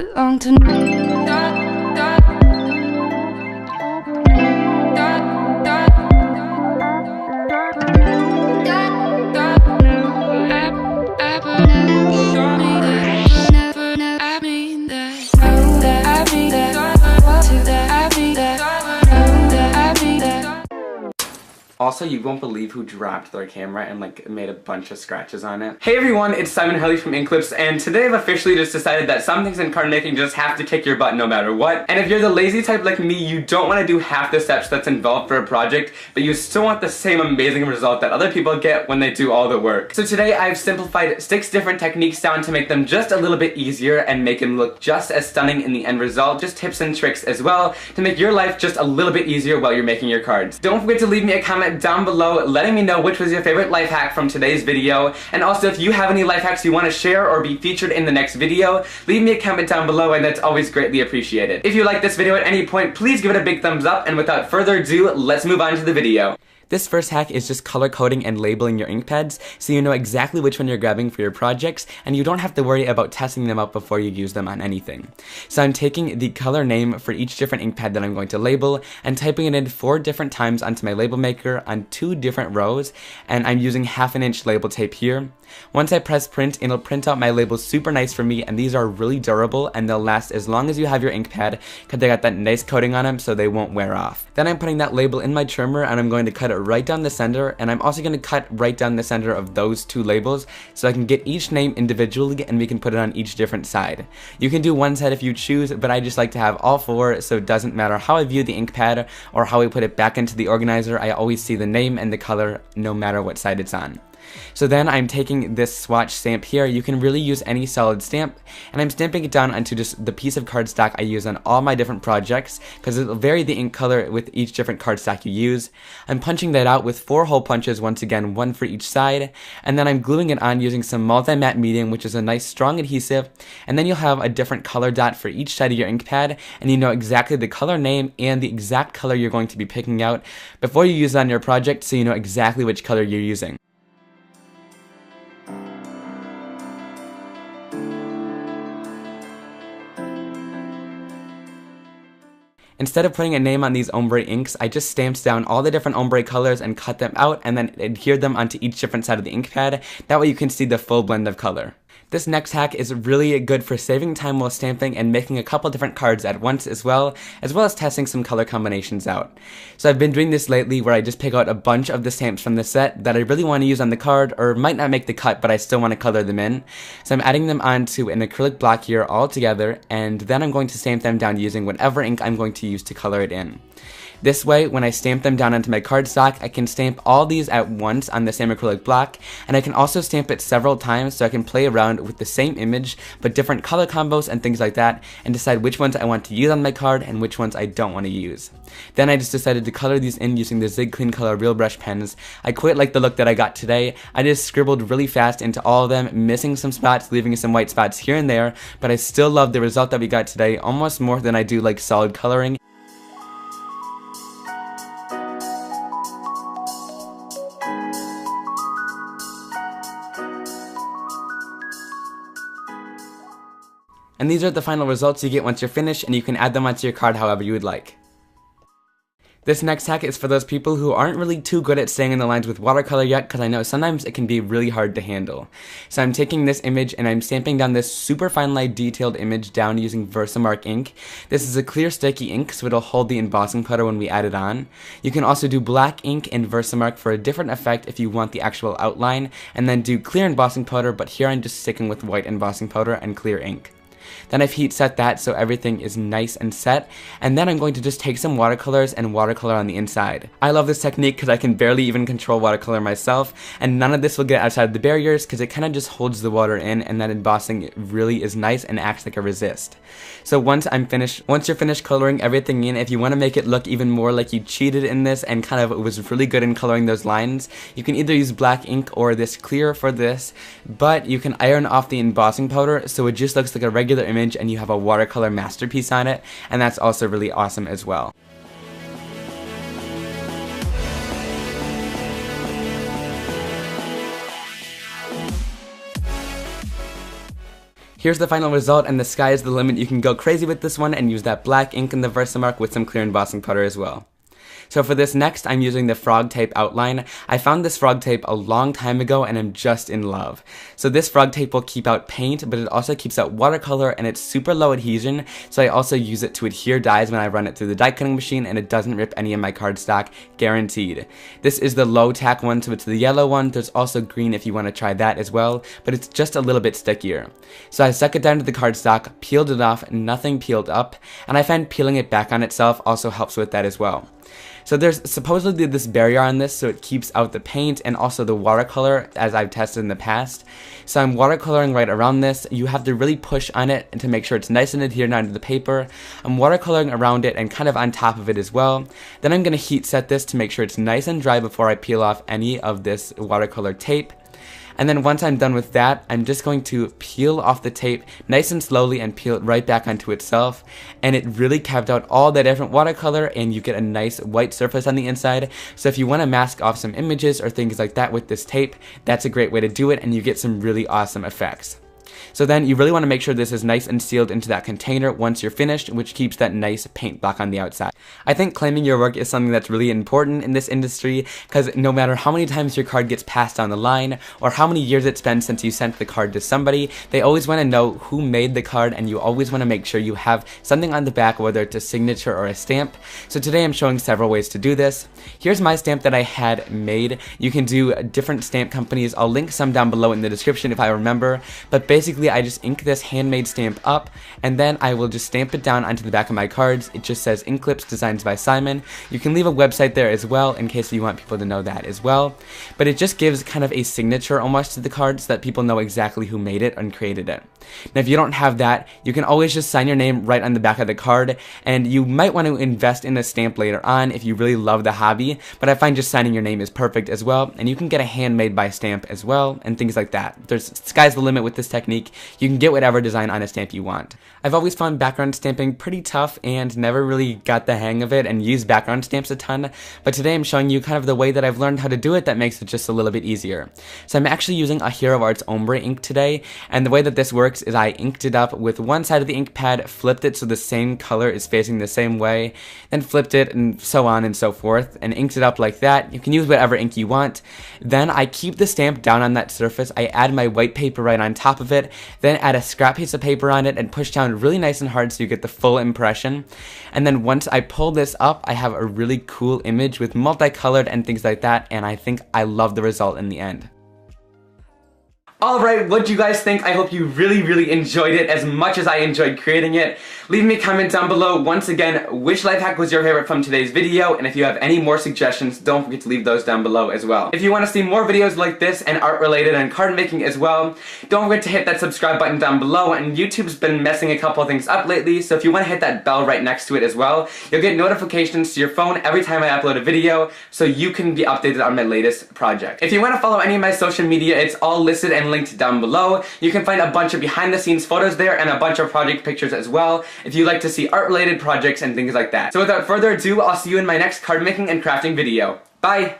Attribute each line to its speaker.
Speaker 1: long to
Speaker 2: Also, you won't believe who dropped their camera and like made a bunch of scratches on it. Hey everyone, it's Simon Helly from Inklips, and today I've officially just decided that some things in card making just have to kick your butt no matter what. And if you're the lazy type like me, you don't want to do half the steps that's involved for a project, but you still want the same amazing result that other people get when they do all the work. So today I've simplified 6 different techniques down to make them just a little bit easier and make them look just as stunning in the end result. Just tips and tricks as well to make your life just a little bit easier while you're making your cards. Don't forget to leave me a comment down below letting me know which was your favorite life hack from today's video, and also if you have any life hacks you want to share or be featured in the next video, leave me a comment down below and that's always greatly appreciated. If you like this video at any point, please give it a big thumbs up, and without further ado, let's move on to the video. This first hack is just color coding and labeling your ink pads so you know exactly which one you're grabbing for your projects and you don't have to worry about testing them out before you use them on anything. So I'm taking the color name for each different ink pad that I'm going to label and typing it in 4 different times onto my label maker on 2 different rows, and I'm using 1/2 inch label tape here. Once I press print, it'll print out my labels super nice for me, and these are really durable and they'll last as long as you have your ink pad because they got that nice coating on them so they won't wear off. Then I'm putting that label in my trimmer and I'm going to cut it right down the center, and I'm also going to cut right down the center of those 2 labels so I can get each name individually and we can put it on each different side. You can do one side if you choose, but I just like to have all 4 so it doesn't matter how I view the ink pad or how I put it back into the organizer, I always see the name and the color no matter what side it's on. So then I'm taking this swatch stamp here. You can really use any solid stamp, and I'm stamping it down onto just the piece of cardstock I use on all my different projects because it'll vary the ink color with each different cardstock you use. I'm punching that out with 4 hole punches, once again 1 for each side, and then I'm gluing it on using some multi-matte medium, which is a nice strong adhesive, and then you'll have a different color dot for each side of your ink pad, and you know exactly the color name and the exact color you're going to be picking out before you use it on your project so you know exactly which color you're using. Instead of putting a name on these ombre inks, I just stamped down all the different ombre colors and cut them out and then adhered them onto each different side of the ink pad. That way you can see the full blend of color. This next hack is really good for saving time while stamping and making a couple different cards at once as well as testing some color combinations out. So I've been doing this lately where I just pick out a bunch of the stamps from the set that I really want to use on the card or might not make the cut but I still want to color them in. So I'm adding them onto an acrylic block here all together, and then I'm going to stamp them down using whatever ink I'm going to use to color it in. This way, when I stamp them down onto my cardstock, I can stamp all these at once on the same acrylic block, and I can also stamp it several times so I can play around with the same image, but different color combos and things like that, and decide which ones I want to use on my card and which ones I don't want to use. Then I just decided to color these in using the Zig Clean Color Real Brush pens. I quite like the look that I got today. I just scribbled really fast into all of them, missing some spots, leaving some white spots here and there, but I still love the result that we got today, almost more than I do like solid coloring. And these are the final results you get once you're finished, and you can add them onto your card however you would like. This next hack is for those people who aren't really too good at staying in the lines with watercolor yet, because I know sometimes it can be really hard to handle. So I'm taking this image and I'm stamping down this super fine line detailed image down using Versamark ink. This is a clear sticky ink, so it'll hold the embossing powder when we add it on. You can also do black ink in Versamark for a different effect if you want the actual outline, and then do clear embossing powder, but here I'm just sticking with white embossing powder and clear ink. Then I've heat set that so everything is nice and set, and then I'm going to just take some watercolors and watercolor on the inside. I love this technique because I can barely even control watercolor myself, and none of this will get outside the barriers because it kind of just holds the water in, and that embossing really is nice and acts like a resist. So once you're finished coloring everything in, if you want to make it look even more like you cheated in this and kind of was really good in coloring those lines, you can either use black ink or this clear for this, but you can iron off the embossing powder so it just looks like a regular image and you have a watercolor masterpiece on it, and that's also really awesome as well. Here's the final result, and the sky is the limit. You can go crazy with this one and use that black ink in the Versamark with some clear embossing powder as well. So for this next, I'm using the frog tape outline. I found this frog tape a long time ago and I'm just in love. So this frog tape will keep out paint, but it also keeps out watercolor, and it's super low adhesion, so I also use it to adhere dyes when I run it through the die cutting machine, and it doesn't rip any of my cardstock, guaranteed. This is the low tack one, so it's the yellow one. There's also green if you want to try that as well, but it's just a little bit stickier. So I stuck it down to the cardstock, peeled it off, nothing peeled up, and I find peeling it back on itself also helps with that as well. So there's supposedly this barrier on this, so it keeps out the paint and also the watercolor, as I've tested in the past. So I'm watercoloring right around this. You have to really push on it and to make sure it's nice and adhered onto the paper. I'm watercoloring around it and kind of on top of it as well. Then I'm going to heat set this to make sure it's nice and dry before I peel off any of this watercolor tape. And then once I'm done with that, I'm just going to peel off the tape nice and slowly and peel it right back onto itself. And it really carved out all the different watercolor, and you get a nice white surface on the inside. So if you want to mask off some images or things like that with this tape, that's a great way to do it, and you get some really awesome effects. So then you really want to make sure this is nice and sealed into that container once you're finished, which keeps that nice paint block on the outside. I think claiming your work is something that's really important in this industry, because no matter how many times your card gets passed down the line, or how many years it's been since you sent the card to somebody, they always want to know who made the card, and you always want to make sure you have something on the back, whether it's a signature or a stamp. So today I'm showing several ways to do this. Here's my stamp that I had made. You can do different stamp companies. I'll link some down below in the description if I remember, but basically I just ink this handmade stamp up, and then I will just stamp it down onto the back of my cards. It just says Inklips Designs by Simon. You can leave a website there as well in case you want people to know that as well, but it just gives kind of a signature almost to the card so that people know exactly who made it and created it. Now if you don't have that, you can always just sign your name right on the back of the card, and you might want to invest in a stamp later on if you really love the hobby, but I find just signing your name is perfect as well, and you can get a handmade by stamp as well and things like that. Sky's the limit with this technique. You can get whatever design on a stamp you want. I've always found background stamping pretty tough and never really got the hang of it and used background stamps a ton, but today I'm showing you kind of the way that I've learned how to do it that makes it just a little bit easier. So I'm actually using a Hero Arts Ombre ink today, and the way that this works is I inked it up with one side of the ink pad, flipped it so the same color is facing the same way, then flipped it and so on and so forth, and inked it up like that. You can use whatever ink you want. Then I keep the stamp down on that surface, I add my white paper right on top of it, then add a scrap piece of paper on it and push down really nice and hard so you get the full impression. And then once I pull this up, I have a really cool image with multicolored and things like that, and I think I love the result in the end. Alright, what do you guys think? I hope you really enjoyed it as much as I enjoyed creating it. Leave me a comment down below. Once again, which life hack was your favorite from today's video? And if you have any more suggestions, don't forget to leave those down below as well. If you want to see more videos like this and art related and card making as well, don't forget to hit that subscribe button down below. And YouTube's been messing a couple of things up lately, so if you want to hit that bell right next to it as well, you'll get notifications to your phone every time I upload a video, so you can be updated on my latest project. If you want to follow any of my social media, it's all listed and linked down below. You can find a bunch of behind the scenes photos there and a bunch of project pictures as well if you like to see art related projects and things like that. So without further ado, I'll see you in my next card making and crafting video. Bye!